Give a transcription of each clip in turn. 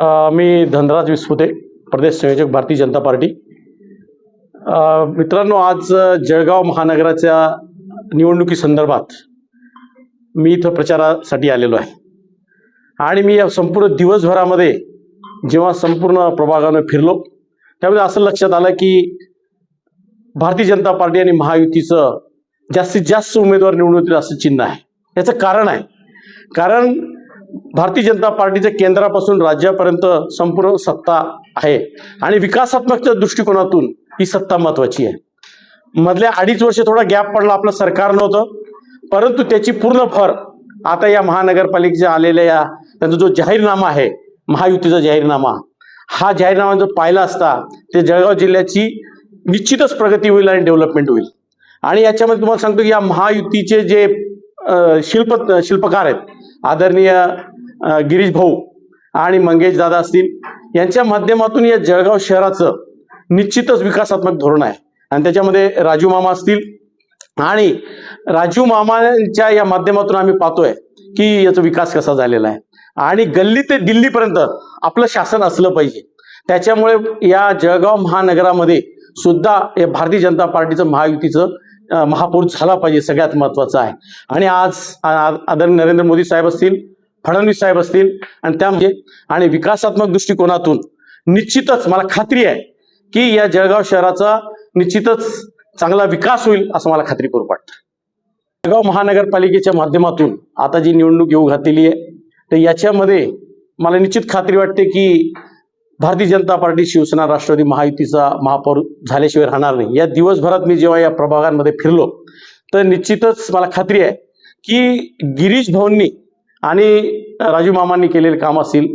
मी धनराज विस्पुते, प्रदेश संयोजक, भारतीय जनता पार्टी। मित्रांनो, आज जळगाव महानगराच्या निवडणुकीसंदर्भात मी इथं प्रचारासाठी आलेलो आहे आणि मी या संपूर्ण दिवसभरामध्ये जेव्हा संपूर्ण प्रभागाने फिरलो त्यामध्ये असं लक्षात आलं की भारतीय जनता पार्टी आणि महायुतीचं जास्तीत जास्त उमेदवार निवडून येतील असं चिन्ह आहे। याचं कारण आहे, कारण भारतीय जनता पार्टीच्या केंद्रापासून राज्यापर्यंत संपूर्ण सत्ता आहे आणि विकासात्मक दृष्टिकोनातून ही सत्ता महत्वाची आहे। मधल्या 2.5 वर्ष थोडा गॅप पडला, आपलं सरकार नव्हतं, परंतु त्याची पूर्ण भर आता या महानगरपालिकेच्या आलेल्या त्यांचा जो जाहीरनामा आहे, महायुतीचा जाहीरनामा, हा जाहीरनामा जर पाहिला असता ते जळगाव जिल्ह्याची निश्चितच प्रगती होईल आणि डेव्हलपमेंट होईल। आणि याच्यामध्ये तुम्हाला सांगतो की या महायुतीचे जे शिल्पकार आहेत, आदरणीय गिरीश भाऊ आणि मंगेश दादा असतील, यांच्या माध्यमातून या जळगाव शहराचं निश्चितच विकासात्मक धोरण आहे आणि त्याच्यामध्ये राजू मामा असतील आणि राजू मामांच्या या माध्यमातून आम्ही पाहतोय की याचा विकास कसा झालेला आहे आणि गल्ली ते दिल्लीपर्यंत आपलं शासन असलं पाहिजे। त्याच्यामुळे या जळगाव महानगरामध्ये सुद्धा या भारतीय जनता पार्टीचं महायुतीचं महापौर झाला पाहिजे, सगळ्यात महत्वाचं आहे। आणि आज आदरणीय नरेंद्र मोदी साहेब असतील, फडणवीस साहेब असतील आणि त्यामध्ये आणि विकासात्मक दृष्टिकोनातून निश्चितच मला खात्री आहे की या जळगाव शहराचा निश्चितच चांगला विकास होईल असं मला खात्रीपूर्वक वाटतं। जळगाव महानगरपालिकेच्या माध्यमातून आता जी निवडणूक येऊ घातलेली आहे तर याच्यामध्ये मला निश्चित खात्री वाटते की भारतीय जनता पार्टी, शिवसेना, राष्ट्रवादी महायुतीचा महापौर झाल्याशिवाय राहणार नाही। या दिवसभरात मी जेव्हा या प्रभागांमध्ये फिरलो तर निश्चितच मला खात्री आहे की गिरीश भाऊंनी आणि राजू मामांनी केलेले काम असेल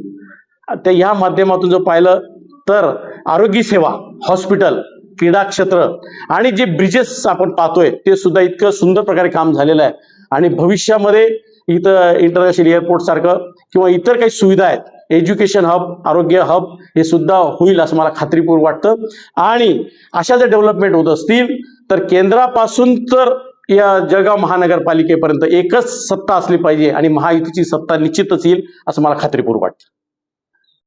ते या माध्यमातून जर पाहिलं तर आरोग्य सेवा, हॉस्पिटल, क्रीडा क्षेत्र आणि जे ब्रिजेस आपण पाहतोय ते सुद्धा इतकं सुंदर प्रकारे काम झालेलं आहे आणि भविष्यामध्ये इथं इंटरनॅशनल एअरपोर्ट सारखं किंवा इतर काही सुविधा आहेत, एज्युकेशन हब, आरोग्य हब, हे सुद्धा होईल असं मला खात्रीपूर्वक वाटतं। आणि अशा जर डेव्हलपमेंट होत असतील तर केंद्रापासून तर या जळगाव महानगरपालिकेपर्यंत एकच सत्ता असली पाहिजे आणि महायुतीची सत्ता निश्चितच येईल असं मला खात्रीपूर्वक वाटतं।